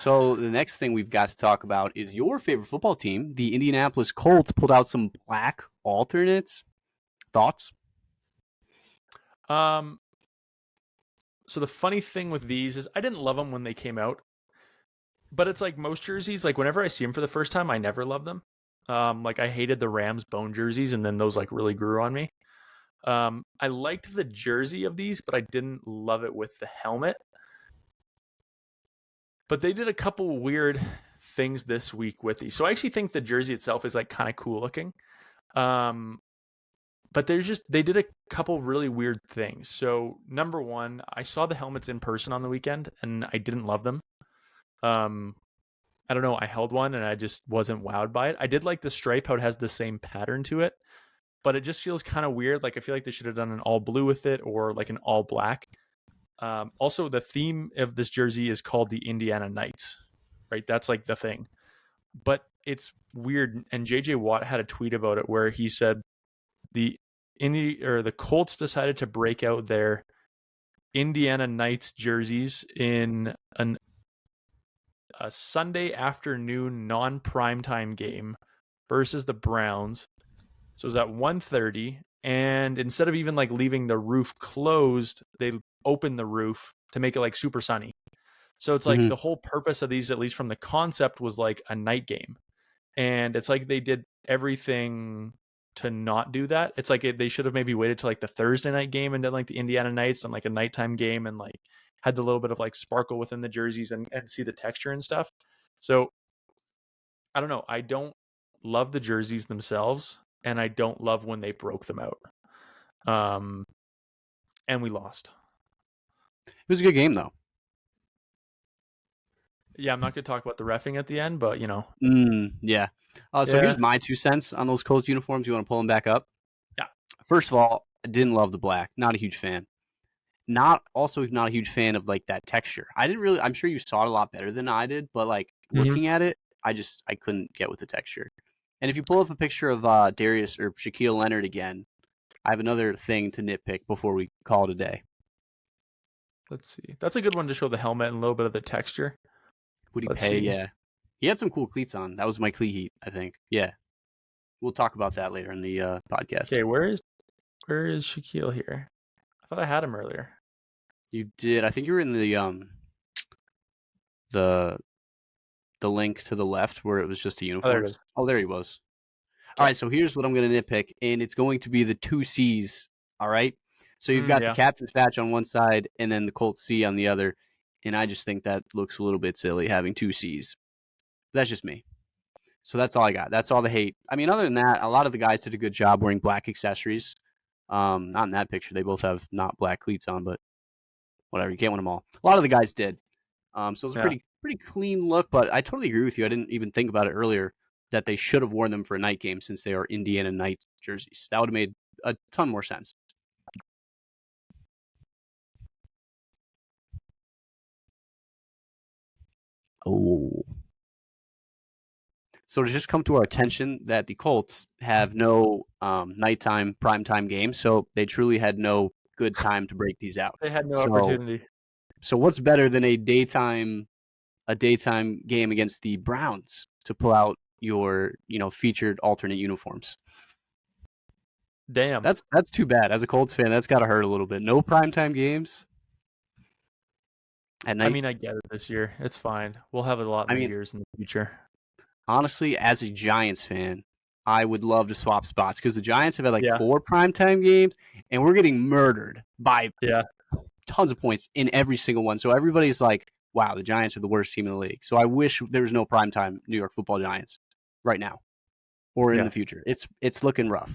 So the next thing we've got to talk about is your favorite football team, the Indianapolis Colts, pulled out some black alternates. Thoughts? So the funny thing with these is I didn't love them when they came out, but it's like most jerseys. Like whenever I see them for the first time, I never love them. Like I hated the Rams bone jerseys, and then those like really grew on me. I liked the jersey of these, but I didn't love it with the helmet. But they did a couple weird things this week with these. So I actually think the jersey itself is like kind of cool looking. But they did a couple really weird things. So number one, I saw the helmets in person on the weekend and I didn't love them. I don't know. I held one and I just wasn't wowed by it. I did like the stripe, how it has the same pattern to it, but it just feels kind of weird. Like I feel like they should have done an all blue with it or like an all black. Also, the theme of this jersey is called the Indiana Knights, right? That's like the thing. But it's weird. And JJ Watt had a tweet about it where he said the Colts decided to break out their Indiana Knights jerseys in a Sunday afternoon non-primetime game versus the Browns. So it was at 1:30, and instead of even like leaving the roof closed, they opened the roof to make it like super sunny. So it's like the whole purpose of these, at least from the concept, was like a night game. And it's like they did everything to not do that. It's like they should have maybe waited till like the Thursday night game and done like the Indiana Knights and like a nighttime game and like had the little bit of like sparkle within the jerseys and see the texture and stuff. So I don't know. I don't love the jerseys themselves, and I don't love when they broke them out. And we lost. It was a good game, though. Yeah, I'm not going to talk about the reffing at the end, but, you know. Yeah. So here's my 2 cents on those Colts uniforms. You want to pull them back up? Yeah. First of all, I didn't love the black. Not a huge fan. Not a huge fan of, like, that texture. I'm sure you saw it a lot better than I did, but, like, looking at it, I couldn't get with the texture. And if you pull up a picture of Darius or Shaquille Leonard again, I have another thing to nitpick before we call it a day. Let's see. That's a good one to show the helmet and a little bit of the texture. Would he pay? Yeah. He had some cool cleats on. That was my cleat heat, I think. Yeah. We'll talk about that later in the podcast. Okay, where is Shaquille here? I thought I had him earlier. You did. I think you were in the link to the left where it was just a uniform. Oh, there it is. Oh, there he was. All right, so here's what I'm going to nitpick, and it's going to be the 2 C's, all right? So you've got the captain's patch on one side and then the Colts C on the other, and I just think that looks a little bit silly having 2 C's. That's just me. So that's all I got. That's all the hate. I mean, other than that, a lot of the guys did a good job wearing black accessories. Not in that picture. They both have not black cleats on, but whatever. You can't win them all. A lot of the guys did. So it was a pretty clean look, but I totally agree with you. I didn't even think about it earlier that they should have worn them for a night game since they are Indiana Knights jerseys. That would have made a ton more sense. Oh. So to just come to our attention that the Colts have no nighttime primetime game, so they truly had no good time to break these out. They had no opportunity. So what's better than a daytime game against the Browns to pull out your, featured alternate uniforms? Damn. That's too bad. As a Colts fan, that's got to hurt a little bit. No primetime games at night. I mean, I get it this year. It's fine. We'll have a lot more years in the future. Honestly, as a Giants fan, I would love to swap spots because the Giants have had 4 primetime games, and we're getting murdered by tons of points in every single one. So everybody's like, wow, the Giants are the worst team in the league. So I wish there was no primetime New York Football Giants right now or in the future. It's looking rough.